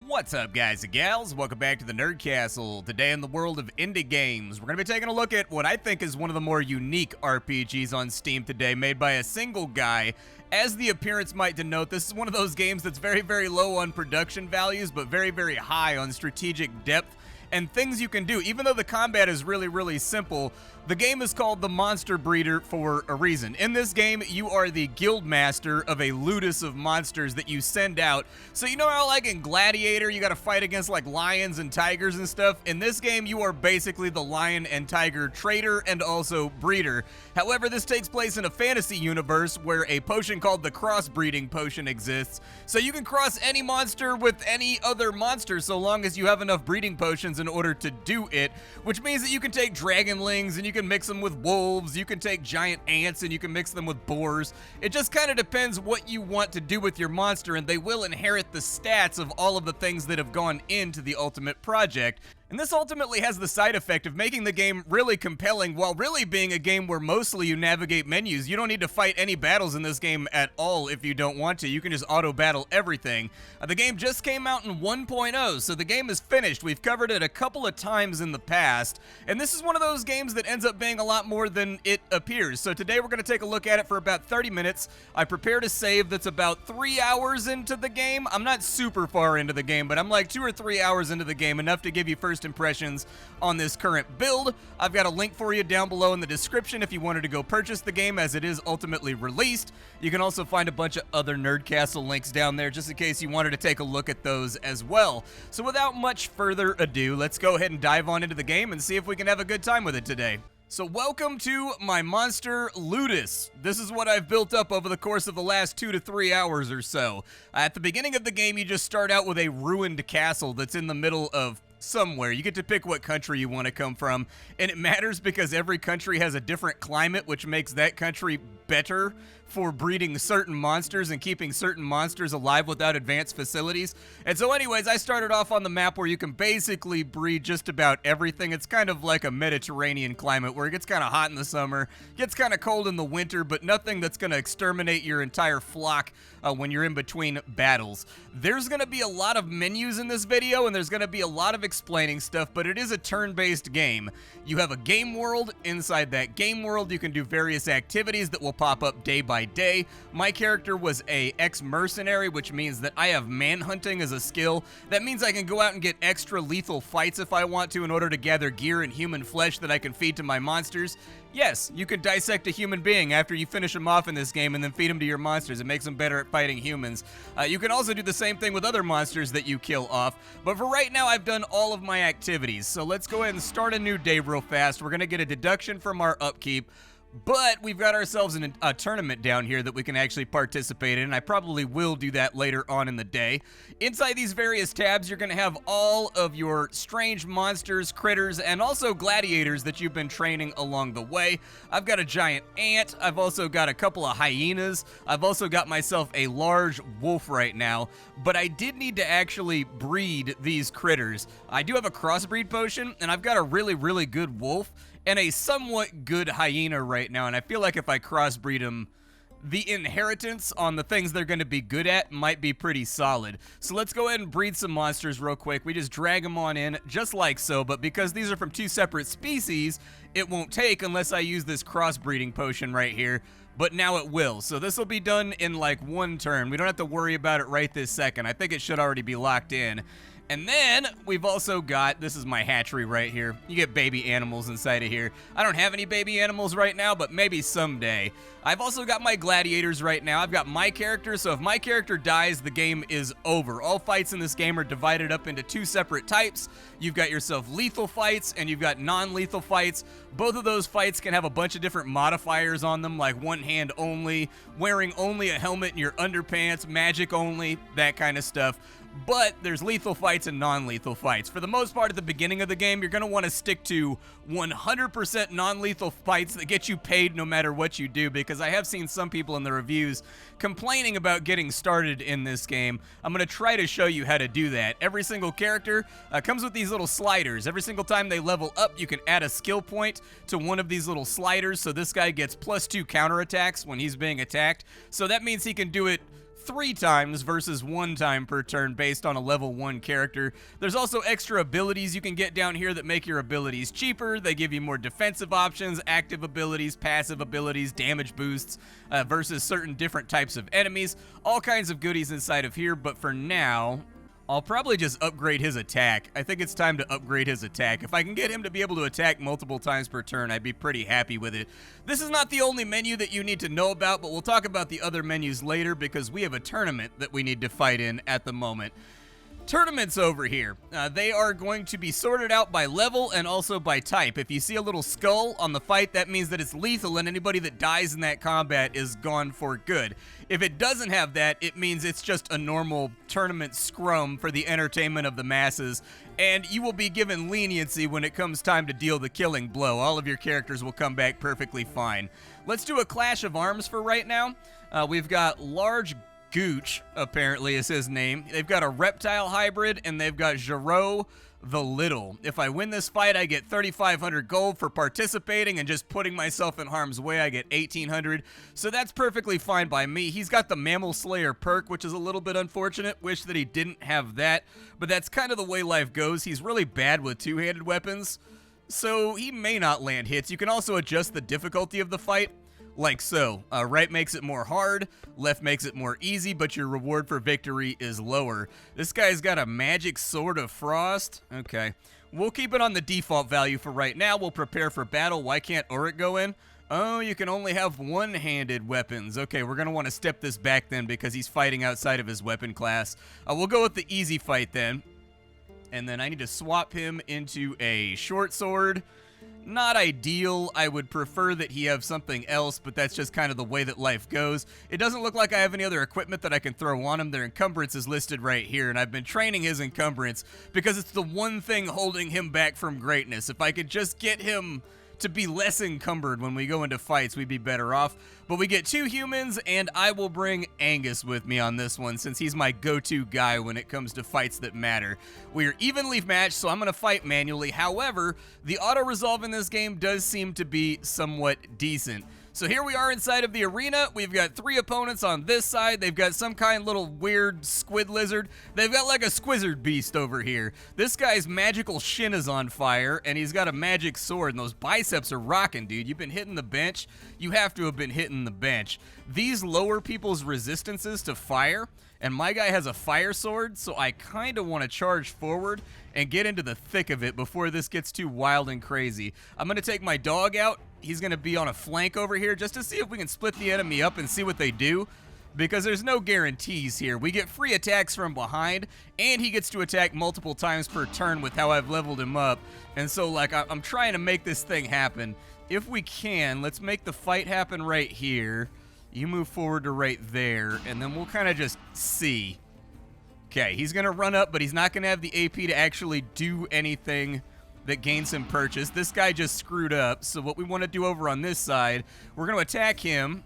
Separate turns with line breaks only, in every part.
What's up, guys and gals? Welcome back to the Nerd Castle. Today in the world of indie games, we're going to be taking a look at what I think is one of the more unique RPGs on Steam today, made by a single guy. As the appearance might denote, this is one of those games that's very, very low on production values, but very, very high on strategic depth and things you can do. Even though the combat is really, really simple, the game is called the Monster Breeder for a reason. In this game, you are the guild master of a ludus of monsters that you send out. So you know how like in Gladiator, you gotta fight against like lions and tigers and stuff? In this game, you are basically the lion and tiger trader and also breeder. However, this takes place in a fantasy universe where a potion called the crossbreeding potion exists. So you can cross any monster with any other monster so long as you have enough breeding potions in order to do it, which means that you can take dragonlings and you can mix them with wolves, you can take giant ants and you can mix them with boars. It just kind of depends what you want to do with your monster, and they will inherit the stats of all of the things that have gone into the ultimate project. And this ultimately has the side effect of making the game really compelling while really being a game where mostly you navigate menus. You don't need to fight any battles in this game at all if you don't want to. You can just auto-battle everything. The game just came out in 1.0, so the game is finished. We've covered it a couple of times in the past, and this is one of those games that ends up being a lot more than it appears. So today we're going to take a look at it for about 30 minutes. I prepared a save that's about 3 hours into the game. I'm not super far into the game, but I'm like 2 or 3 hours into the game, enough to give you first impressions on this current build. I've got a link for you down below in the description if you wanted to go purchase the game as it is ultimately released. You can also find a bunch of other Nerd Castle links down there just in case you wanted to take a look at those as well. So without much further ado, let's go ahead and dive on into the game and see if we can have a good time with it today. So welcome to my monster ludus. This is what I've built up over the course of the last 2 to 3 hours or so. At the beginning of the game, you just start out with a ruined castle that's in the middle of somewhere. You get to pick what country you want to come from, and it matters because every country has a different climate, which makes that country better for breeding certain monsters and keeping certain monsters alive without advanced facilities. And so anyways, I started off on the map where you can basically breed just about everything. It's kind of like a Mediterranean climate where it gets kind of hot in the summer, gets kind of cold in the winter, but nothing that's going to exterminate your entire flock when you're in between battles. There's going to be a lot of menus in this video, and there's going to be a lot of explaining stuff, but it is a turn-based game. You have a game world. Inside that game world, you can do various activities that will pop up day by day. My character was a ex-mercenary, which means that I have manhunting as a skill. That means I can go out and get extra lethal fights if I want to in order to gather gear and human flesh that I can feed to my monsters. Yes, you could dissect a human being after you finish them off in this game and then feed them to your monsters. It makes them better at fighting humans. You can also do the same thing with other monsters that you kill off. But for right now, I've done all of my activities. So let's go ahead and start a new day real fast. We're going to get a deduction from our upkeep. But we've got ourselves a tournament down here that we can actually participate in, and I probably will do that later on in the day. Inside these various tabs, you're going to have all of your strange monsters, critters, and also gladiators that you've been training along the way. I've got a giant ant. I've also got a couple of hyenas. I've also got myself a large wolf right now, but I did need to actually breed these critters. I do have a crossbreed potion, and I've got a really, really good wolf and a somewhat good hyena right now, and I feel like if I crossbreed them, the inheritance on the things they're going to be good at might be pretty solid. So let's go ahead and breed some monsters real quick. We just drag them on in, just like so, but because these are from 2 separate species, it won't take unless I use this crossbreeding potion right here, but now it will. So this will be done in like 1 turn. We don't have to worry about it right this second. I think it should already be locked in. And then we've also got, this is my hatchery right here. You get baby animals inside of here. I don't have any baby animals right now, but maybe someday. I've also got my gladiators right now. I've got my character, so if my character dies, the game is over. All fights in this game are divided up into 2 separate types. You've got yourself lethal fights, and you've got non-lethal fights. Both of those fights can have a bunch of different modifiers on them, like one hand only, wearing only a helmet in your underpants, magic only, that kind of stuff. But there's lethal fights and non-lethal fights. For the most part, at the beginning of the game, you're going to want to stick to 100% non-lethal fights that get you paid no matter what you do, because I have seen some people in the reviews complaining about getting started in this game. I'm going to try to show you how to do that. Every single character comes with these little sliders. Every single time they level up, you can add a skill point to one of these little sliders, so this guy gets +2 counterattacks when he's being attacked. So that means he can do it 3 times versus 1 time per turn based on a level 1 character. There's also extra abilities you can get down here that make your abilities cheaper. They give you more defensive options, active abilities, passive abilities, damage boosts versus certain different types of enemies. All kinds of goodies inside of here, but for now, I'll probably just upgrade his attack. I think it's time to upgrade his attack. If I can get him to be able to attack multiple times per turn, I'd be pretty happy with it. This is not the only menu that you need to know about, but we'll talk about the other menus later because we have a tournament that we need to fight in at the moment. Tournaments over here. They are going to be sorted out by level and also by type. If you see a little skull on the fight, that means that it's lethal and anybody that dies in that combat is gone for good. If it doesn't have that, it means it's just a normal tournament scrum for the entertainment of the masses, and you will be given leniency when it comes time to deal the killing blow. All of your characters will come back perfectly fine. Let's do a clash of arms for right now. We've got Large Gooch, apparently is his name. They've got a reptile hybrid, and they've got Giro the Little. If I win this fight, I get 3,500 gold for participating, and just putting myself in harm's way, I get 1,800. So that's perfectly fine by me. He's got the Mammal Slayer perk, which is a little bit unfortunate. Wish that he didn't have that, but that's kind of the way life goes. He's really bad with two-handed weapons, so he may not land hits. You can also adjust the difficulty of the fight, like so. Right makes it more hard, left makes it more easy, but your reward for victory is lower. This guy's got a magic sword of frost. Okay. We'll keep it on the default value for right now. We'll prepare for battle. Why can't Auric go in? Oh, you can only have one-handed weapons. Okay, we're going to want to step this back then because he's fighting outside of his weapon class. We'll go with the easy fight then. And then I need to swap him into a short sword. Not ideal. I would prefer that he have something else, but that's just kind of the way that life goes. It doesn't look like I have any other equipment that I can throw on him. Their encumbrance is listed right here, and I've been training his encumbrance because it's the one thing holding him back from greatness. If I could just get him to be less encumbered when we go into fights, we'd be better off. But we get 2 humans, and I will bring Angus with me on this one since he's my go-to guy when it comes to fights that matter. We are evenly matched, so I'm going to fight manually. However, the auto-resolve in this game does seem to be somewhat decent. So here we are inside of the arena. We've got 3 opponents on this side. They've got some kind of little weird squid lizard. They've got like a squizzard beast over here. This guy's magical shin is on fire, and he's got a magic sword, and those biceps are rocking, dude. You've been hitting the bench. You have to have been hitting the bench. These lower people's resistances to fire, and my guy has a fire sword, so I kind of want to charge forward and get into the thick of it before this gets too wild and crazy. I'm going to take my dog out. He's going to be on a flank over here just to see if we can split the enemy up and see what they do, because there's no guarantees here. We get free attacks from behind, and he gets to attack multiple times per turn with how I've leveled him up. And so, like, I'm trying to make this thing happen. If we can, let's make the fight happen right here. You move forward to right there, and then we'll kind of just see. Okay, he's going to run up, but he's not going to have the AP to actually do anything that gains him purchase. This guy just screwed up, so what we want to do over on this side, we're going to attack him.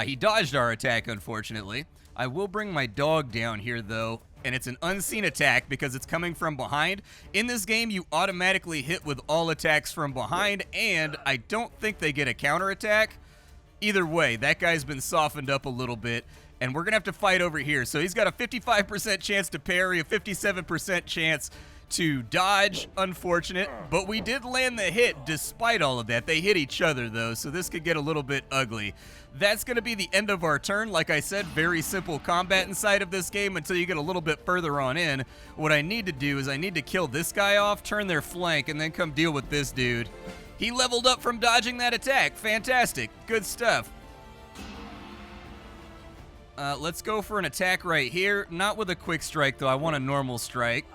He dodged our attack, unfortunately. I will bring my dog down here, though, and it's an unseen attack because it's coming from behind. In this game, you automatically hit with all attacks from behind, and I don't think they get a counterattack. Either way, that guy's been softened up a little bit, and we're going to have to fight over here. So he's got a 55% chance to parry, a 57% chance to dodge. Unfortunate, but we did land the hit despite all of that. They hit each other, though, so this could get a little bit ugly. That's going to be the end of our turn. Like I said, very simple combat inside of this game until you get a little bit further on in. What I need to do is I need to kill this guy off, turn their flank, and then come deal with this dude. He leveled up from dodging that attack. Fantastic. Good stuff. Let's go for an attack right here. Not with a quick strike, though. I want a normal strike.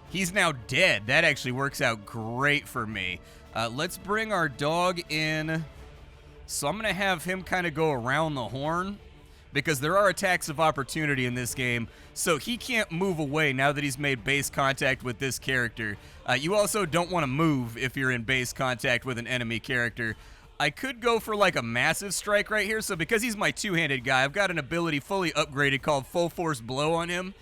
He's now dead. That actually works out great for me. Let's bring our dog in. So I'm going to have him kind of go around the horn because there are attacks of opportunity in this game. So he can't move away now that he's made base contact with this character. You also don't want to move if you're in base contact with an enemy character. I could go for like a massive strike right here. So because he's my two-handed guy, I've got an ability fully upgraded called Full Force Blow on him.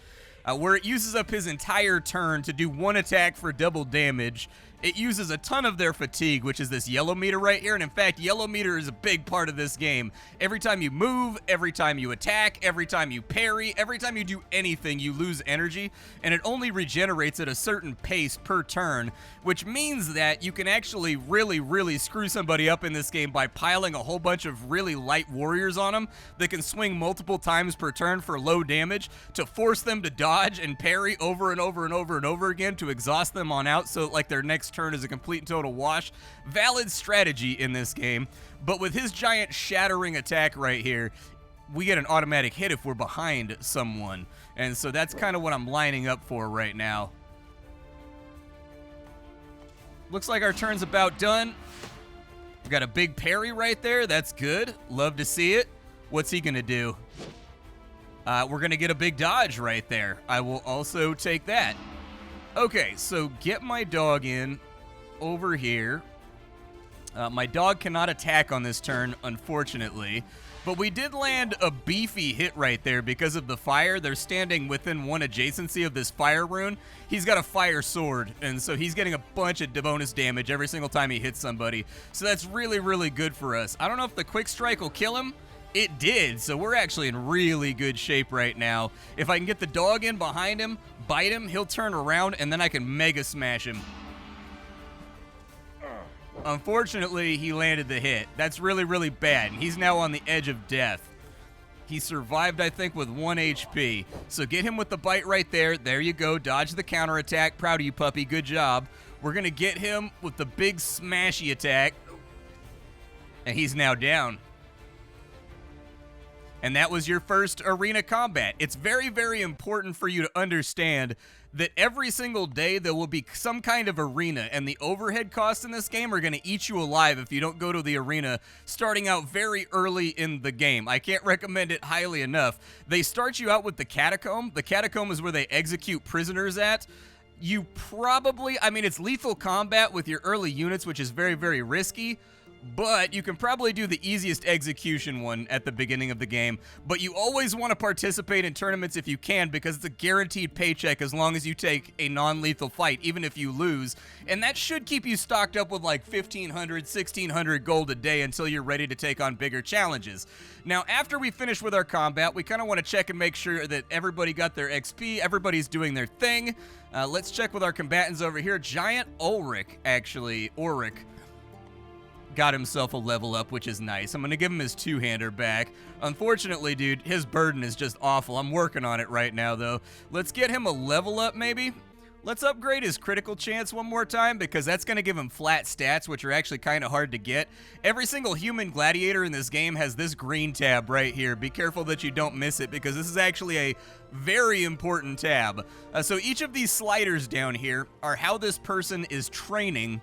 Where it uses up his entire turn to do one attack for double damage, it uses a ton of their fatigue, which is this yellow meter right here. And in fact, yellow meter is a big part of this game. Every time you move, every time you attack, every time you parry, every time you do anything, you lose energy. And it only regenerates at a certain pace per turn, which means that you can actually really screw somebody up in this game by piling a whole bunch of really light warriors on them that can swing multiple times per turn for low damage to force them to dodge and parry over and over again to exhaust them on out, so like their next turn is a complete and total wash. Valid strategy in this game, but with his giant shattering attack right here, we get an automatic hit if we're behind someone, and so that's kind of what I'm lining up for right now. Looks like our turn's about done. We got a big parry right there. That's good. Love to see it. What's he gonna do? We're gonna get a big dodge right there. I will also take that. Okay, so get my dog in over here. My dog cannot attack on this turn, unfortunately, but we did land a beefy hit right there because of the fire. They're standing within one adjacency of this fire rune. He's got a fire sword, and so he's getting a bunch of bonus damage every single time he hits somebody. So that's really good for us. I don't know if the quick strike will kill him. It did, so we're actually in really good shape right now. If I can get the dog in behind him, bite him, he'll turn around, and then I can mega smash him. Unfortunately, he landed the hit. That's really bad, and he's now on the edge of death. He survived, I think, with 1 HP. So get him with the bite right there. There you go. Dodge the counterattack. Proud of you, puppy. Good job. We're going to get him with the big smashy attack, and he's now down. And that was your first arena combat. It's very important for you to understand that every single day there will be some kind of arena, and the overhead costs in this game are going to eat you alive if you don't go to the arena starting out very early in the game. I can't recommend it highly enough. They start you out with the catacomb. The catacomb is where they execute prisoners at. You probably, I mean, it's lethal combat with your early units, which is very risky. But you can probably do the easiest execution one at the beginning of the game. But you always want to participate in tournaments if you can, because it's a guaranteed paycheck as long as you take a non-lethal fight, even if you lose. And that should keep you stocked up with like 1,500, 1,600 gold a day until you're ready to take on bigger challenges. Now, after we finish with our combat, we kind of want to check and make sure that everybody got their XP, everybody's doing their thing. Let's check with our combatants over here. Giant Ulrich, actually, got himself a level up, which is nice. I'm going to give him his two-hander back. Unfortunately, dude, his burden is just awful. I'm working on it right now, though. Let's get him a level up, maybe. Let's upgrade his critical chance one more time, because that's going to give him flat stats, which are actually kind of hard to get. Every single human gladiator in this game has this green tab right here. Be careful that you don't miss it, because this is actually a very important tab. So each of these sliders down here are how this person is training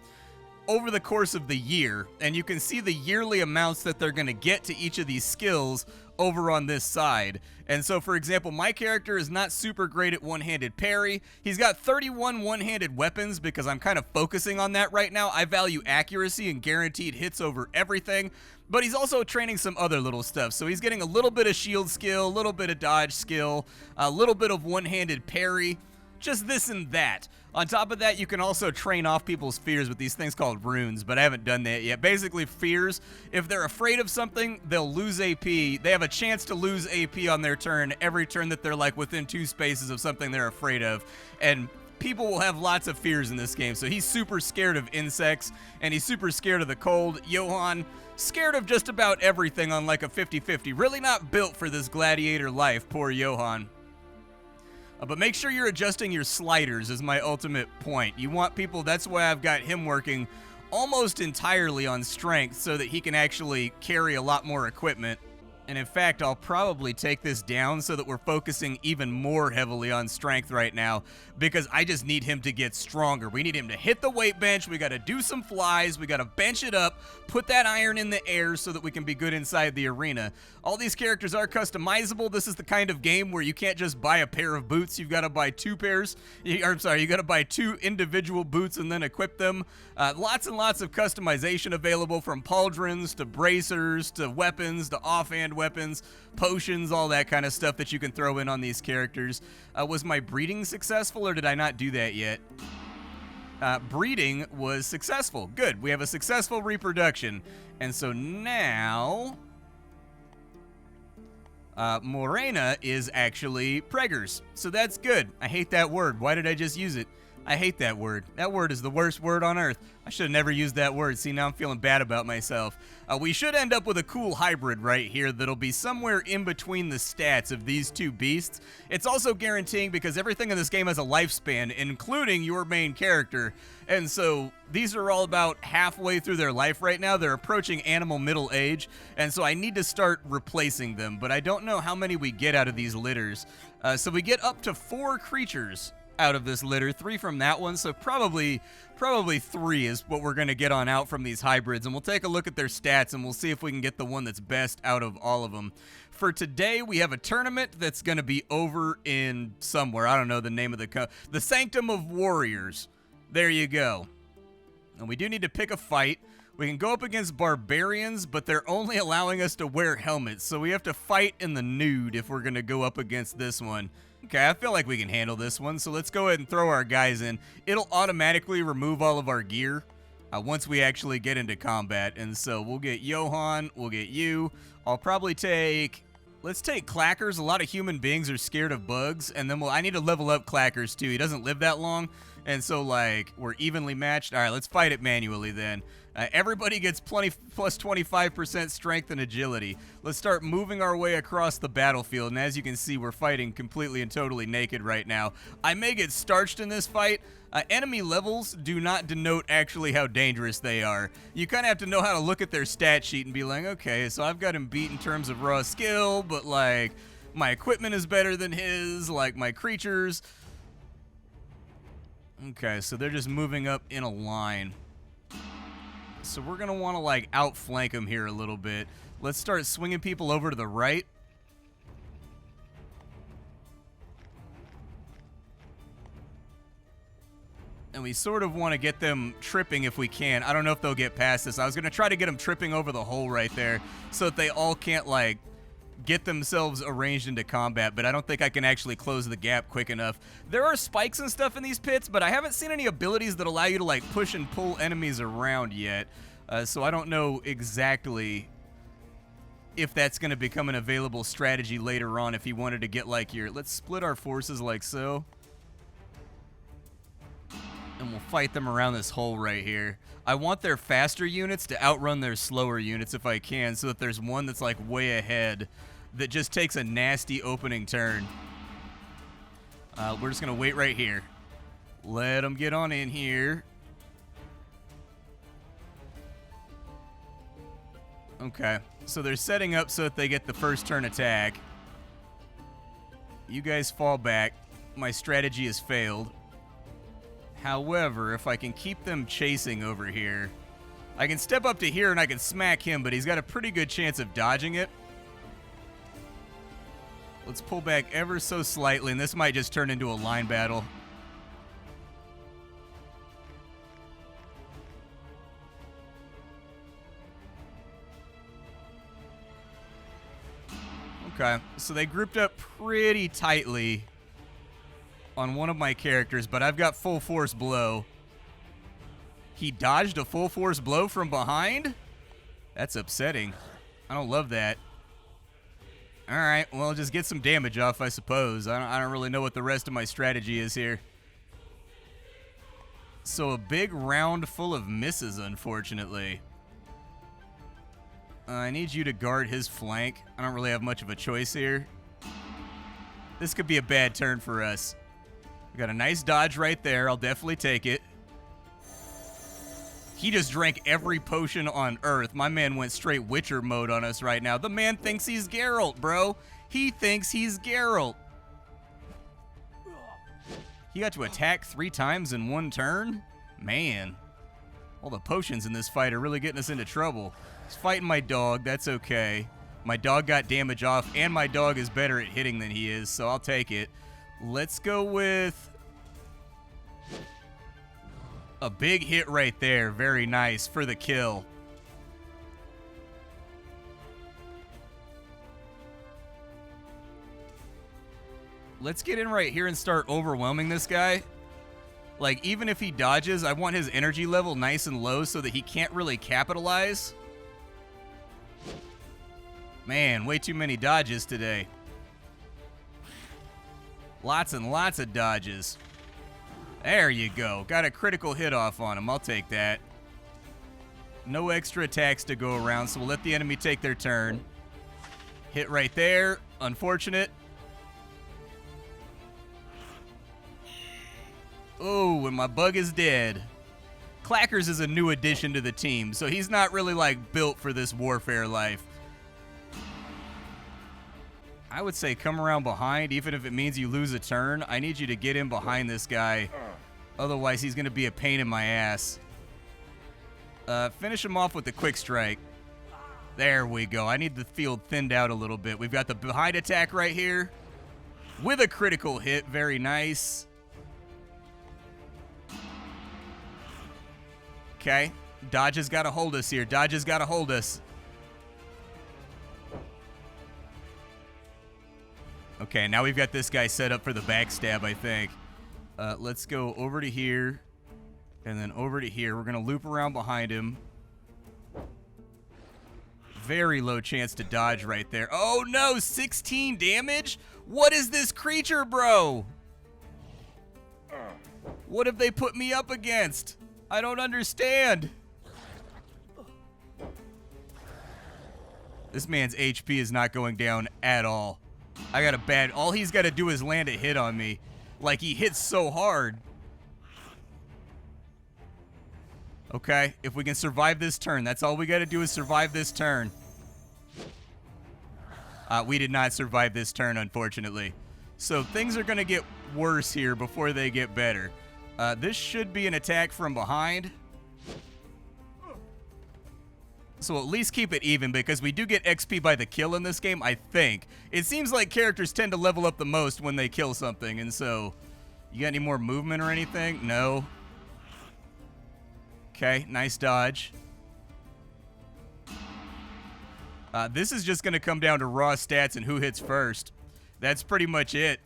over the course of the year, and you can see the yearly amounts that they're going to get to each of these skills over on this side. And so, for example, my character is not super great at one-handed parry. He's got 31 one-handed weapons because I'm kind of focusing on that right now. I value accuracy and guaranteed hits over everything, but he's also training some other little stuff. So he's getting a little bit of shield skill, a little bit of dodge skill, a little bit of one-handed parry, just this and that. On top of that, you can also train off people's fears with these things called runes, but I haven't done that yet. Basically, fears, if they're afraid of something, they'll lose AP. They have a chance to lose AP on their turn every turn that they're like within 2 spaces of something they're afraid of. And people will have lots of fears in this game. So he's super scared of insects, and he's super scared of the cold. Johan, scared of just about everything on like a 50-50. Really not built for this gladiator life, poor Johan. But make sure you're adjusting your sliders is my ultimate point. You want people, that's why I've got him working almost entirely on strength so that he can actually carry a lot more equipment. And in fact, I'll probably take this down so that we're focusing even more heavily on strength right now, because I just need him to get stronger. We need him to hit the weight bench. We got to do some flies. We got to bench it up, put that iron in the air so that we can be good inside the arena. All these characters are customizable. This is the kind of game where you can't just buy a pair of boots. You've got to buy 2 pairs. You got to buy 2 individual boots and then equip them. Lots and lots of customization available, from pauldrons to bracers to weapons to offhand weapons, potions, all that kind of stuff that you can throw in on these characters. Was my breeding successful, or did I not do that yet? breeding was successful. Good. We have a successful reproduction. And so now Morena is actually preggers. So that's good. I hate that word. Why did I just use it? I hate that word. That word is the worst word on earth. I should have never used that word. See, now I'm feeling bad about myself. We should end up with a cool hybrid right here that'll be somewhere in between the stats of these two beasts. It's also guaranteeing because everything in this game has a lifespan, including your main character. And so these are all about halfway through their life right now. They're approaching animal middle age. And so I need to start replacing them. But I don't know how many we get out of these litters. So we get up to 4 creatures out of this litter, 3 from that one, so probably 3 is what we're going to get on out from these hybrids, and we'll take a look at their stats and we'll see if we can get the one that's best out of all of them. For today, we have a tournament that's going to be over in somewhere. I don't know the name of the Sanctum of Warriors. There you go. And we do need to pick a fight. We can go up against barbarians, but they're only allowing us to wear helmets, so we have to fight in the nude if we're going to go up against this one. Okay, I feel like we can handle this one, so let's go ahead and throw our guys in. It'll automatically remove all of our gear once we actually get into combat, and so we'll get Johan, we'll get you. I'll probably take... Let's take Clackers. A lot of human beings are scared of bugs, and then I need to level up Clackers too. He doesn't live that long, and so, like, we're evenly matched. All right, let's fight it manually then. Everybody gets plus 25% strength and agility. Let's start moving our way across the battlefield, and as you can see, we're fighting completely and totally naked right now. I may get starched in this fight. Enemy levels do not denote actually how dangerous they are. You kind of have to know how to look at their stat sheet and be like, okay, so I've got him beat in terms of raw skill, but, like, my equipment is better than his, like, my creatures. Okay, so they're just moving up in a line. So we're going to want to, like, outflank them here a little bit. Let's start swinging people over to the right. And we sort of want to get them tripping if we can. I don't know if they'll get past this. I was going to try to get them tripping over the hole right there so that they all can't, like, get themselves arranged into combat, but I don't think I can actually close the gap quick enough. There are spikes and stuff in these pits, but I haven't seen any abilities that allow you to, like, push and pull enemies around yet, so I don't know exactly if that's going to become an available strategy later on if you wanted to get, like, your... Let's split our forces like so. And we'll fight them around this hole right here. I want their faster units to outrun their slower units if I can, so that there's one that's, like, way ahead that just takes a nasty opening turn. We're just going to wait right here. Let them get on in here. Okay, so they're setting up so that they get the first turn attack. You guys fall back. My strategy has failed. However, if I can keep them chasing over here, I can step up to here and I can smack him, but he's got a pretty good chance of dodging it. Let's pull back ever so slightly, and this might just turn into a line battle. Okay, so they grouped up pretty tightly on one of my characters, but I've got full force blow. He dodged a full force blow from behind? That's upsetting. I don't love that. Alright, well, just get some damage off, I suppose. I don't really know what the rest of my strategy is here. So a big round full of misses, unfortunately. I need you to guard his flank. I don't really have much of a choice here. This could be a bad turn for us. We got a nice dodge right there. I'll definitely take it. He just drank every potion on Earth. My man went straight Witcher mode on us right now. The man thinks he's Geralt, bro. He thinks he's Geralt. He got to attack 3 times in one turn? Man. All the potions in this fight are really getting us into trouble. He's fighting my dog. That's okay. My dog got damage off, and my dog is better at hitting than he is, so I'll take it. Let's go with a big hit right there. Very nice for the kill. Let's get in right here and start overwhelming this guy. Like, even if he dodges, I want his energy level nice and low so that he can't really capitalize. Man, way too many dodges today. Lots and lots of dodges. There you go. Got a critical hit off on him. I'll take that. No extra attacks to go around, so we'll let the enemy take their turn. Hit right there. Unfortunate. Oh, and my bug is dead. Clackers is a new addition to the team, so he's not really, like, built for this warfare life. I would say come around behind, even if it means you lose a turn. I need you to get in behind this guy. Otherwise, he's going to be a pain in my ass. Finish him off with the quick strike. There we go. I need the field thinned out a little bit. We've got the behind attack right here with a critical hit. Very nice. Okay. Dodge has got to hold us here. Dodge has got to hold us. Okay, now we've got this guy set up for the backstab, I think. Let's go over to here, and then over to here. We're going to loop around behind him. Very low chance to dodge right there. Oh, no, 16 damage? What is this creature, bro? What have they put me up against? I don't understand. This man's HP is not going down at all. I got a bad... All he's got to do is land a hit on me. Like, he hits so hard. Okay, if we can survive this turn. That's all we got to do is survive this turn. We did not survive this turn, unfortunately. So things are going to get worse here before they get better. This should be an attack from behind. So at least keep it even, because we do get XP by the kill in this game, I think. It seems like characters tend to level up the most when they kill something, and so... You got any more movement or anything? No. Okay, nice dodge. This is just going to come down to raw stats and who hits first. That's pretty much it.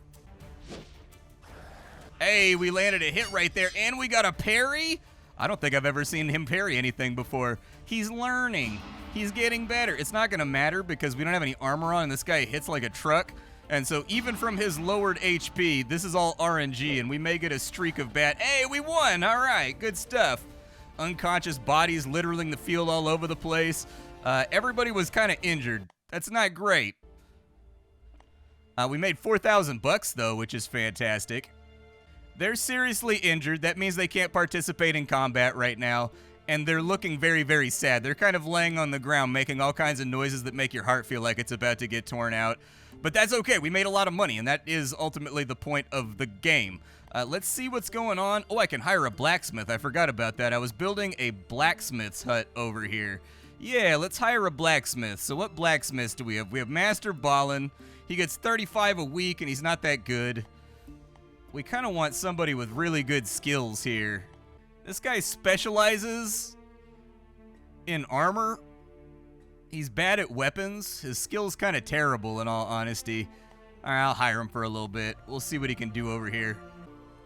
Hey, we landed a hit right there, and we got a parry? I don't think I've ever seen him parry anything before. He's learning. He's getting better. It's not going to matter because we don't have any armor on, and this guy hits like a truck. And so even from his lowered HP, this is all RNG, and we may get a streak of bad. Hey, we won! All right, good stuff. Unconscious bodies littering the field all over the place. Everybody was kind of injured. That's not great. We made 4,000 bucks, though, which is fantastic. They're seriously injured. That means they can't participate in combat right now, and they're looking very, very sad. They're kind of laying on the ground, making all kinds of noises that make your heart feel like it's about to get torn out. But that's okay. We made a lot of money, and that is ultimately the point of the game. Let's see what's going on. Oh, I can hire a blacksmith. I forgot about that. I was building a blacksmith's hut over here. Yeah, let's hire a blacksmith. So what blacksmiths do we have? We have Master Ballin. He gets 35 a week, and he's not that good. We kind of want somebody with really good skills here. This guy specializes in armor. He's bad at weapons. His skill's kind of terrible, in all honesty. All right, I'll hire him for a little bit. We'll see what he can do over here.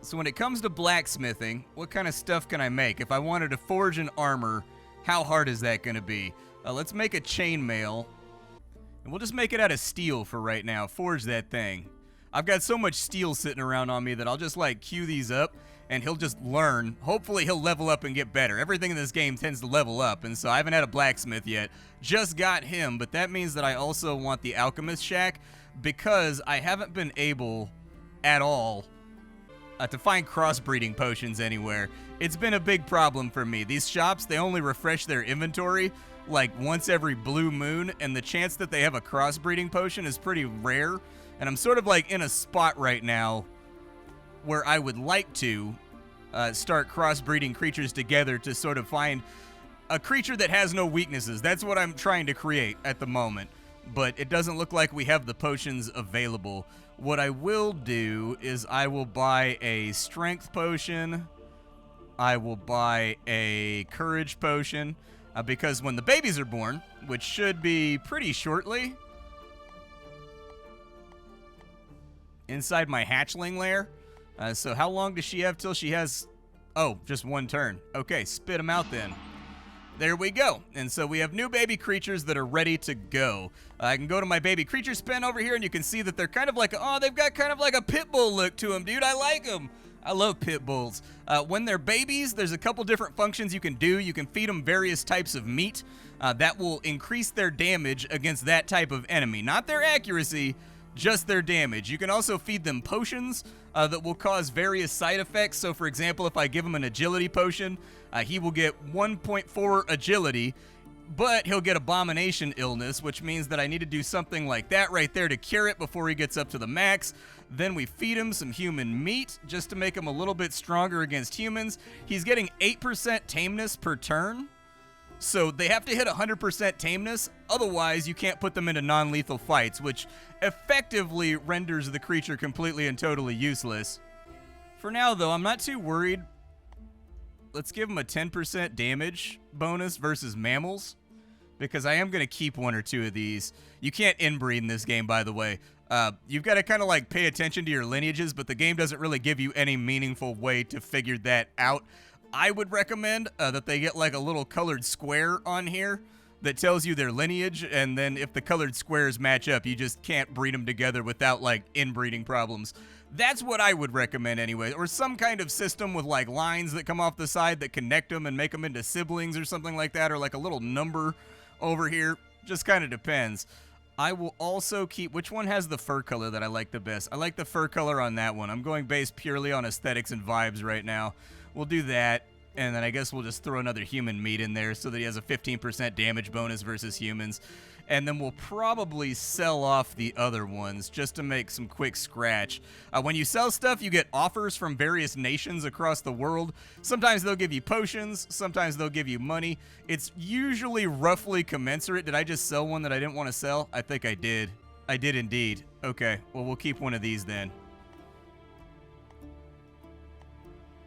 So when it comes to blacksmithing, what kind of stuff can I make? If I wanted to forge an armor, how hard is that going to be? Let's make a chainmail. And we'll just make it out of steel for right now. Forge that thing. I've got so much steel sitting around on me that I'll just, like, queue these up, and he'll just learn. Hopefully, he'll level up and get better. Everything in this game tends to level up, and so I haven't had a blacksmith yet. Just got him, but that means that I also want the alchemist shack, because I haven't been able at all to find crossbreeding potions anywhere. It's been a big problem for me. These shops, they only refresh their inventory like once every blue moon, and the chance that they have a crossbreeding potion is pretty rare. And I'm sort of like in a spot right now where I would like to start crossbreeding creatures together to sort of find a creature that has no weaknesses. That's what I'm trying to create at the moment. But it doesn't look like we have the potions available. What I will do is I will buy a strength potion. I will buy a courage potion. Because when the babies are born, which should be pretty shortly, inside my hatchling lair. So how long does she have till she has Oh, just one turn. Okay, spit them out then. There we go. And so we have new baby creatures that are ready to go. I can go to my baby creatures pen over here, and you can see that they're kind of like, oh, they've got kind of like a pit bull look to them, dude. I like them. I love pit bulls. When they're babies, there's a couple different functions you can do. You can feed them various types of meat. That will increase their damage against that type of enemy. Not their accuracy, just their damage. You can also feed them potions that will cause various side effects. So, for example, if I give him an agility potion, he will get 1.4 agility, but he'll get abomination illness, which means that I need to do something like that right there to cure it before he gets up to the max. Then we feed him some human meat just to make him a little bit stronger against humans. He's getting 8% tameness per turn. So they have to hit 100% tameness, otherwise you can't put them into non-lethal fights, which effectively renders the creature completely and totally useless. For now, though, I'm not too worried. Let's give him a 10% damage bonus versus mammals, because I am going to keep one or two of these. You can't inbreed in this game, by the way. You've got to kind of like pay attention to your lineages, but the game doesn't really give you any meaningful way to figure that out. I would recommend that they get like a little colored square on here that tells you their lineage, and then if the colored squares match up, you just can't breed them together without like inbreeding problems. That's what I would recommend anyway, or some kind of system with like lines that come off the side that connect them and make them into siblings or something like that, or like a little number over here. Just kind of depends. I will also keep, which one has the fur color that I like the best? I like the fur color on that one. I'm going based purely on aesthetics and vibes right now. We'll do that, and then I guess we'll just throw another human meat in there so that he has a 15% damage bonus versus humans. And then we'll probably sell off the other ones just to make some quick scratch. When you sell stuff, you get offers from various nations across the world. Sometimes they'll give you potions, sometimes they'll give you money. It's usually roughly commensurate. Did I just sell one that I didn't want to sell? I think I did. I did indeed. Okay, well, we'll keep one of these then.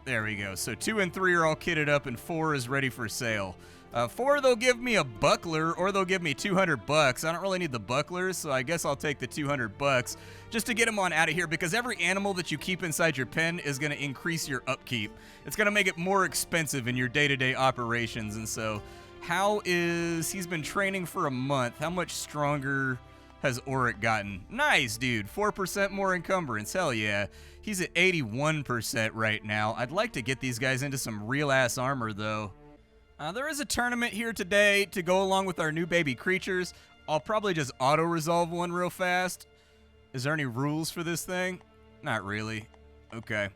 There we go. So 2 and 3 are all kitted up, and 4 is ready for sale. 4, they'll give me a buckler, or they'll give me 200 bucks. I don't really need the bucklers, so I guess I'll take the 200 bucks just to get them on out of here, because every animal that you keep inside your pen is going to increase your upkeep. It's going to make it more expensive in your day-to-day operations, and so he's been training for a month. How much stronger has Auric gotten? Nice, dude. 4% more encumbrance. Hell yeah. He's at 81% right now. I'd like to get these guys into some real-ass armor, though. There is a tournament here today to go along with our new baby creatures. I'll probably just auto-resolve one real fast. Is there any rules for this thing? Not really. Okay.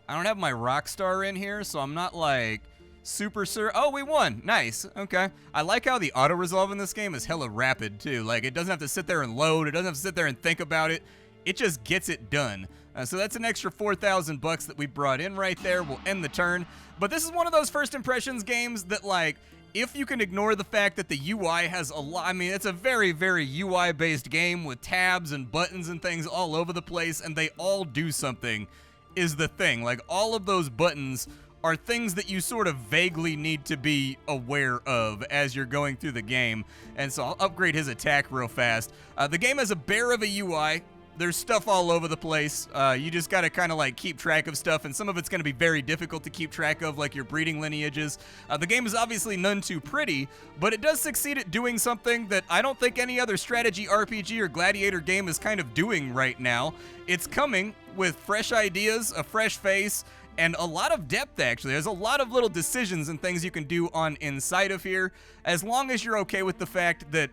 I don't have my rock star in here, so I'm not, like, super sure. Oh, we won. Nice. Okay. I like how the auto-resolve in this game is hella rapid, too. Like, it doesn't have to sit there and load. It doesn't have to sit there and think about it. It just gets it done. So that's an extra 4,000 bucks that we brought in right there. We'll end the turn. But this is one of those first impressions games that, like, if you can ignore the fact that the UI has a lot, I mean, it's a very, very UI-based game with tabs and buttons and things all over the place, and they all do something, is the thing. Like, all of those buttons are things that you sort of vaguely need to be aware of as you're going through the game. And so I'll upgrade his attack real fast. The game has a bear of a UI. There's stuff all over the place. You just got to kind of like keep track of stuff, and some of it's going to be very difficult to keep track of, like your breeding lineages. The game is obviously none too pretty, but it does succeed at doing something that I don't think any other strategy RPG or gladiator game is kind of doing right now. It's coming with fresh ideas, a fresh face, and a lot of depth, actually. There's a lot of little decisions and things you can do on inside of here, as long as you're okay with the fact that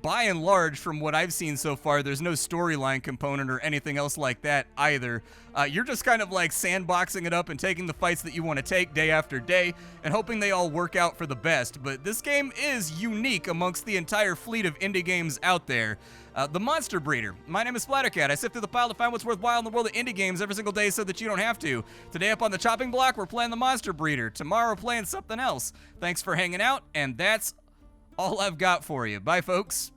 by and large, from what I've seen so far, there's no storyline component or anything else like that either. You're just kind of like sandboxing it up and taking the fights that you want to take day after day and hoping they all work out for the best. But this game is unique amongst the entire fleet of indie games out there. The Monster Breeder. My name is Splattercat. I sift through the pile to find what's worthwhile in the world of indie games every single day so that you don't have to. Today up on the chopping block, we're playing the Monster Breeder. Tomorrow, we're playing something else. Thanks for hanging out, and that's all I've got for you. Bye, folks.